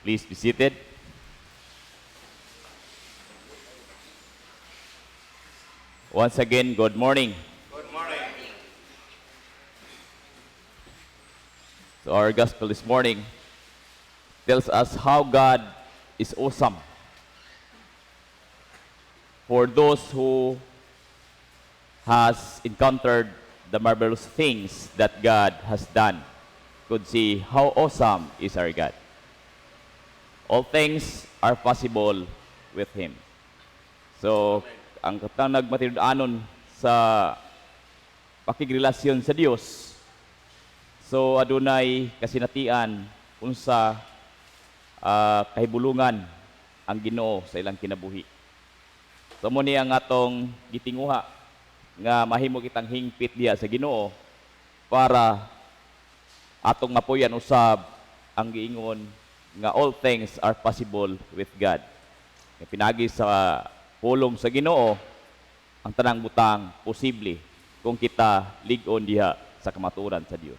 Please be seated. Once again, good morning. Good morning. So our gospel this morning tells us how God is awesome. For those who has encountered the marvelous things that God has done, could see how awesome is our God. All things are possible with Him. So, ang katang nagmatinud-anon sa pakigrelasyon sa Dios, so adunay kasinatian unsa kahibulungan ang Ginoo sa ilang kinabuhi. So mo ni ang atong gitinguha nga mahimo kitang hingpit diha sa Ginoo para atong mapuyan usab ang giingon nga all things are possible with God. Nga pinagi sa pulong sa Ginoo ang tanang butang posible kung kita lig-on diha sa kamatuoran sa Dios.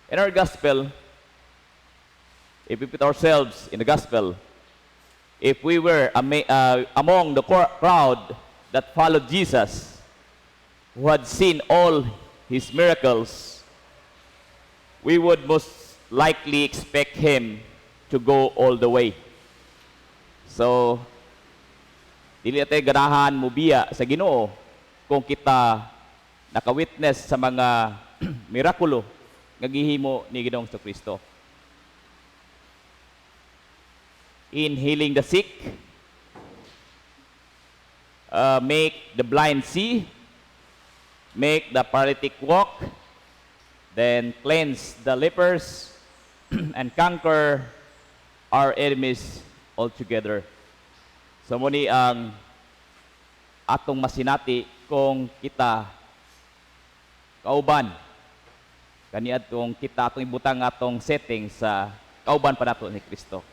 In our gospel, if we put ourselves in the gospel, if we were among the crowd that followed Jesus, who had seen all His miracles, we would most likely expect Him to go all the way. So, dili natin ganahan mo biya sa Ginoo kung kita nakawitness sa mga mirakulo nga gihimo ni Ginoong Kristo. In healing the sick, make the blind see, make the paralytic walk, then cleanse the lepers, and conquer our enemies altogether. So muni ang atong masinati kung kita kauban kaniadtong kita atong ibutang atong setting sa kauban pa nato ni Kristo.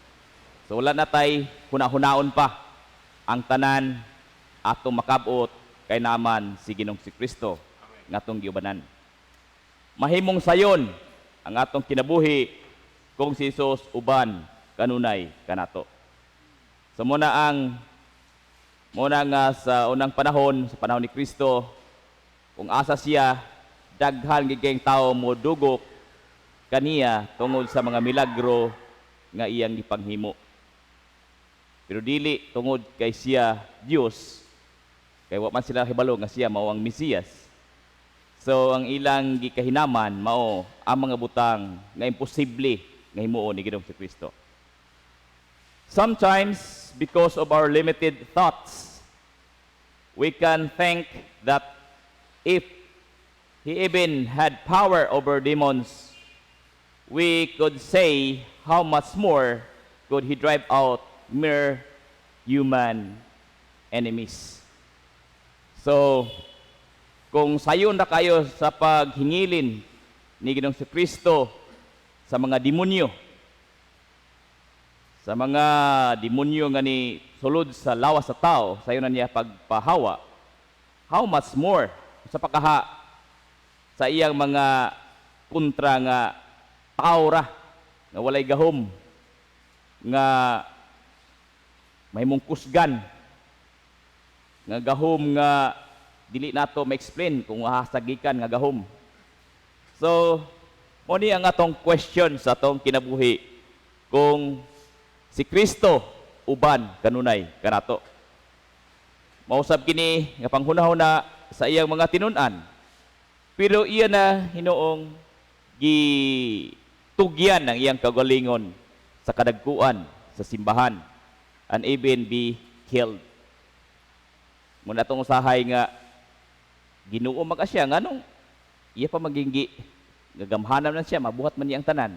So wala na tay hunahunaon pa ang tanan atong makabot kay naman si Ginoong si Kristo nga atong giubanan. Mahimong sayon ang atong kinabuhi kung si Jesus uban kanunay kanato. So muna nga sa unang panahon, sa panahon ni Kristo, kung asa siya, daghan giging tao mo dugok kaniya tungod sa mga milagro nga iyang gipanghimo. Pero dili tungod kay siya Dios, kay wa man sila hibalo nga siya mao ang Mesiyas. So ang ilang gikahinaman mao ang mga butang nga imposible nga himuon ni Ginoong si Kristo. Sometimes because of our limited thoughts, we can think that if He even had power over demons, we could say how much more could He drive out mere human enemies. So, kung sayon na kayo sa paghingilin ni Ginoong si Kristo sa mga demonyo nga ni sulod sa lawas sa tao, sayon na niya pagpahawa, how much more sa pagkaha sa iyang mga kontra nga tao ra nga walay gahom nga may mong kusgan nga gahom nga dili nato ma-explain kung hasagikan nga gahom. So, mo ni ang atong question sa atong kinabuhi kung si Kristo uban kanunay kanato. Mausab kini nga panghuna-huna sa iyang mga tinun-an. Pero iya na hinoong gitugyan ng iyang kagalingon sa kadagkuan sa simbahan and even be killed. Muna itong usahay nga Ginoo mag siya nganong iya pa maginggi gagamhanan na siya mabuhat man niyang tanan.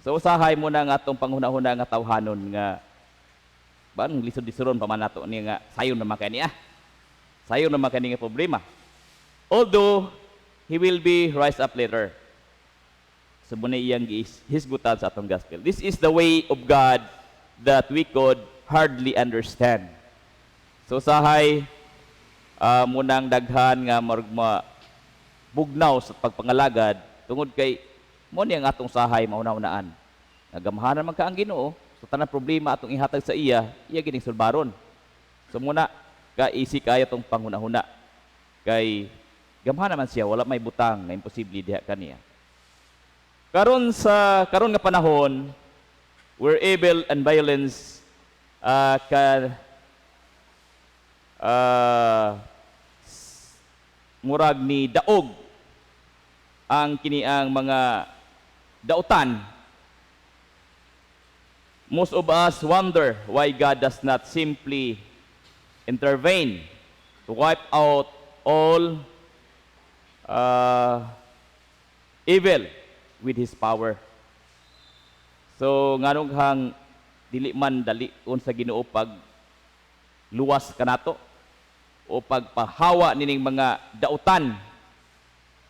So usahay mo na nga atong panghuna-huna nga tawhanon nga ban lisod-lisoron pa man nato ni nga sayon na makani sayon na makani nga problema. Although He will be rise up later. So muna iyang hisgutan sa atong gospel. This is the way of God that we could hardly understand. So usahay munang daghan nga bugnaw sa pagpangalagad tungod kay mo ni ang atong sahay mauna-unaan Nagamhanan man ka ang Ginoo, so tanang problema atong ihatag sa iya gining sulbaron. So muna ka easy kaya tong panghuna-huna. Kay gamhanan man siya, wala may butang nga imposible diha kaniya. Karon nga panahon where evil and violence murag ni daog ang kiniang mga dautan. Most of us wonder why God does not simply intervene to wipe out all evil with His power. So nganong hang dili man dalion sa Ginoo pag luwas kanato o pagpahawa nining mga dautan,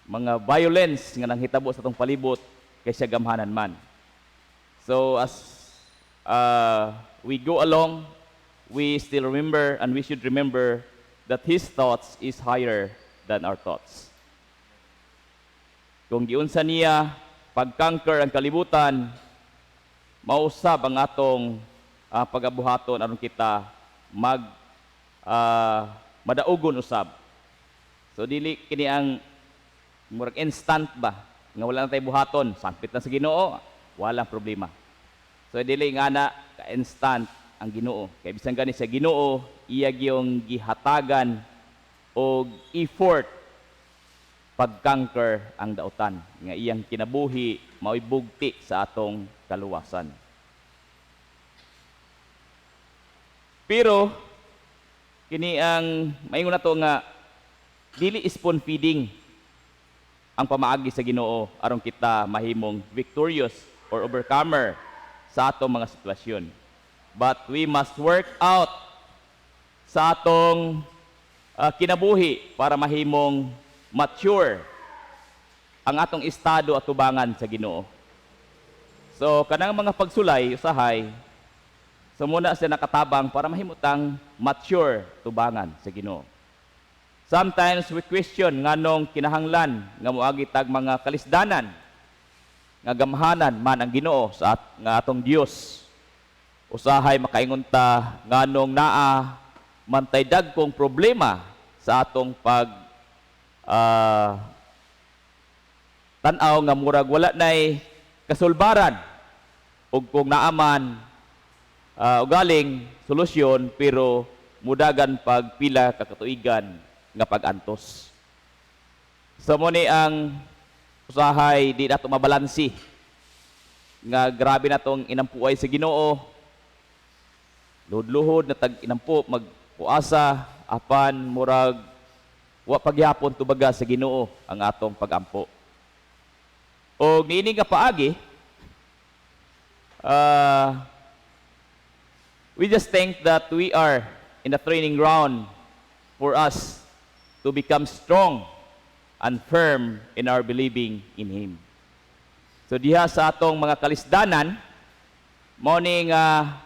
mga violence nga nanghitabo sa atong palibot kaysa gamhanan man. So as we go along, we still remember and we should remember that His thoughts is higher than our thoughts. Kung giunsa niya pag-conquer ang kalibutan, mausab ang atong pagabuhaton aron kita madaugon usab. So dili kini ang murag instant ba nga wala na tay buhaton, sampit na sa Ginoo, walang problema. So dili nga na ka instant ang Ginoo. Kay bisan gani sa Ginoo, iya gyung gihatagan og effort pag-conquer ang dautan nga iyang kinabuhi mao'y bugti sa atong kaluwasan. Pero kini ang maingon nato nga dili spoon feeding ang pamaagi sa Ginoo aron kita mahimong victorious or overcomer sa atong mga sitwasyon. But we must work out sa atong kinabuhi para mahimong mature ang atong estado at tubangan sa Ginoo. So kanang mga pagsulay usahay, so muna siya nakatabang para mahimutang mature tubangan sa Ginoo. Sometimes we question nganong kinahanglan nga moagi tag mga kalisdanan nga gamhanan man ang Ginoo sa nga atong Dios. Usahay makaingon ta nganong naa mantay dagkong problema sa atong tan-aw nga murag wala nay kasulbaran ug kung naaman ugaling solusyon pero mudagan pagpila ka katuigan nga pag-antos. So mo ni ang usahay di nato mabalansi nga grabe na tong inampuay sa Ginoo, luhod-luhod na tag inampu magpuasa apan murag wa pagyapon tubaga sa Ginoo ang atong pagampo. O niini nga paagi, we just think that we are in a training ground for us to become strong and firm in our believing in Him. So diha sa atong mga kalisdanan, mao ni nga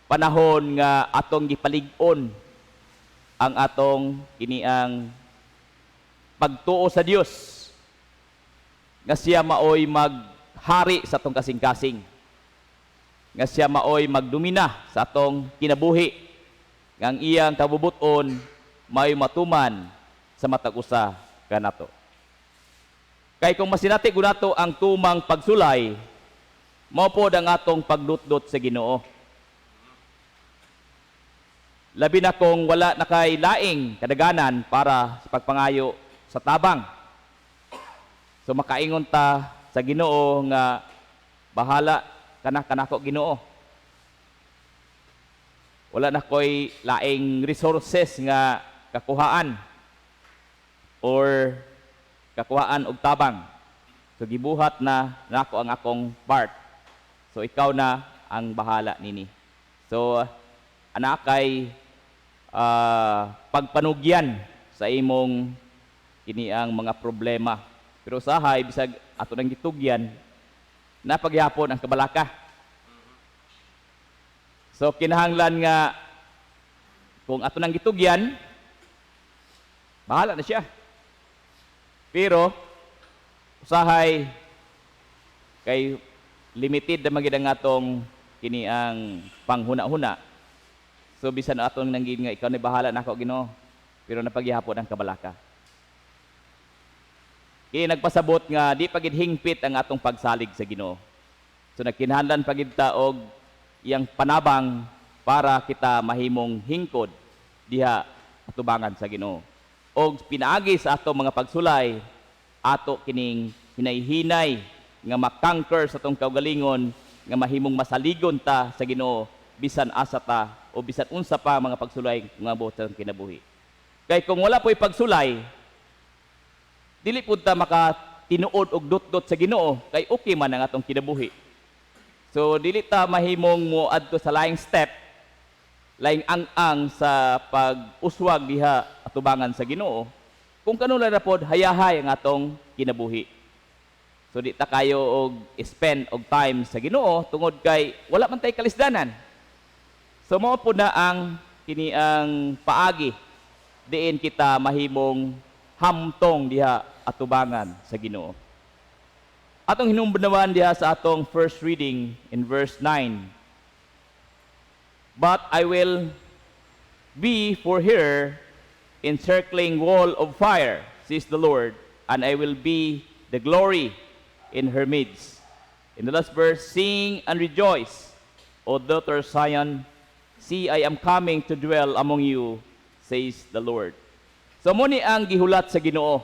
panahon nga atong gipalig-on ang atong kiniang pagtuo sa Dios nga siya maoy maghari sa atong kasing-kasing, nga siya maoy magdumina sa atong kinabuhi, nga ang iyang kabubuton maoy matuman sa matag usa kanato. Kay kung masinati ko nato ang tumang pagsulay, mao pod ang atong pagdutdot sa Ginoo. Labi na kung wala na kay laing kadaganan para sa pagpangayo sa tabang. So makaingon ta sa Ginoo nga bahala kanako Ginoo. Wala na koy laing resources nga kakuhaan or kakuhaan og tabang. So gibuhat na nako ang akong part. So ikaw na ang bahala nini. So anak kay pagpanugyan sa imong kini ang mga problema. Pero usahay bisag ato nang gitugyan na pagyapon ang kabalaka. So kinahanglan nga kung ato nang gitugyan, bahala na siya. Pero usahay kay limited na magid ang atong kini ang panghuna-huna. So bisan atong nanggid nga ikaw ni bahala nako Ginoo, pero napaghihapon ang kabalaka. Kini nagpasabot nga di pagid hingpit ang atong pagsalig sa Ginoo. So nagkinahanglan pagid ta og iyang panabang para kita mahimong hingkod diha atubangan sa Ginoo. Og pinaagi sa atong mga pagsulay ato kining hinay-hinay nga makangker sa atong kaugalingon nga mahimong masaligon ta sa Ginoo bisan asa ta o bisan unsa pa mga pagsulay nga buot sa kinabuhi. Kay kung wala po'y pagsulay, dili pud ta makatinuod og dot-dot sa Ginoo kay okay man ang atong kinabuhi. So dili ta mahimong mo adto sa laing step, laing ang sa pag-uswag diha atubangan sa Ginoo kung kanula ra pod hayahay ang atong kinabuhi. So di ta kayo og spend og time sa Ginoo tungod kay wala man tay kalisdanan. So mao po na ang kini ang paagi diin kita mahimong hamtong diha atubangan sa Ginoo. Atong hinumbunawan diha sa atong first reading in verse 9. But I will be for her encircling wall of fire, says the Lord, and I will be the glory in her midst. In the last verse, sing and rejoice, O daughter Zion. See, I am coming to dwell among you, says the Lord. So muni ang gihulat sa Ginoo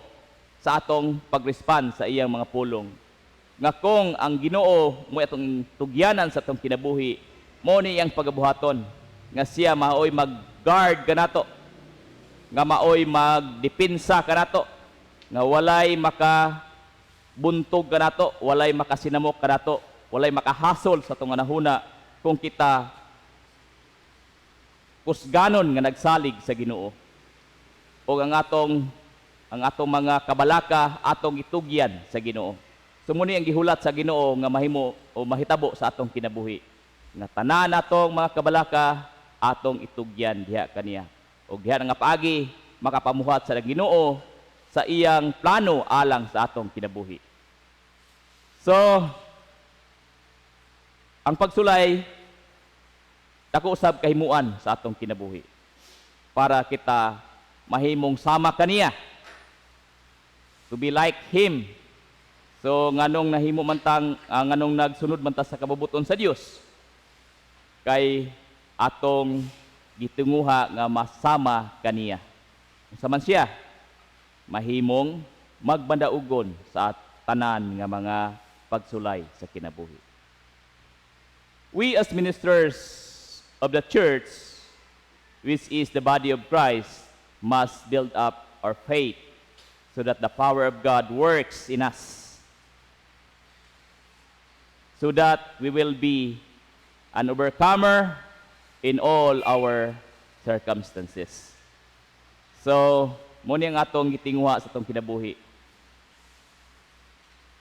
sa atong pag-respond sa iyang mga pulong. Nga kung ang Ginoo mo atong tugyanan sa atong kinabuhi, muni ang pagabuhaton nga siya maoy mag-guard kanato, nga maoy magdepensa kanato, nga walay makabuntog kanato, walay makasinamok kanato, walay makahasol sa atong nahuna kung kita kusganon nga nagsalig sa Ginoo. O ang atong mga kabalaka atong itugyan sa Ginoo. Sumuni ang gihulat sa Ginoo nga mahimo o mahitabo sa atong kinabuhi. Nga tanan atong mga kabalaka atong itugyan diha kaniya. O diha nga paagi makapamuhat sa Ginoo sa iyang plano alang sa atong kinabuhi. So ang pagsulay dako usab kahimuan sa atong kinabuhi para kita mahimong sama kaniya, to be like him. So nganong nahimo man tang nganong nagsunod man ta sa kabubuton sa Dios kay atong gitunguha nga masama kaniya. Unsa man siya mahimong magbandaugon sa tanan nga mga pagsulay sa kinabuhi. We as ministers of the church, which is the body of Christ, must build up our faith so that the power of God works in us, so that we will be an overcomer in all our circumstances. So, muna ang atong gitingwa sa atong kinabuhi.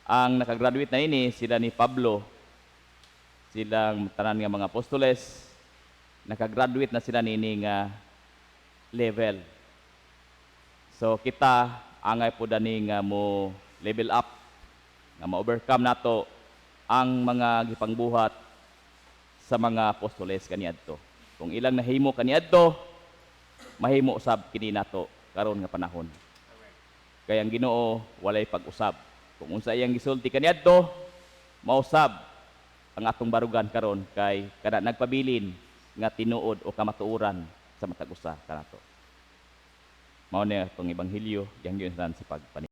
Ang nakagraduate na ini, sila ni Pablo, silang tanan nga mga apostoles, nakagraduate na sila nini nga level. So kita angay po dani nga mo level up, nga ma-overcome nato ang mga gipangbuhat sa mga apostoles kaniadto. Kung ilang nahimo kaniadto, mahimo usab kini nato karon nga panahon. Kaya ang Ginoo walay pag-usab. Kung unsa iyang gisulti kaniadto, mausab ang atong barugan karon kay kana nagpabilin nga tinuod o kamatuoran sa matag usa kanato. Mao ni atong ebanghelyo yang giunsan sa pagpani.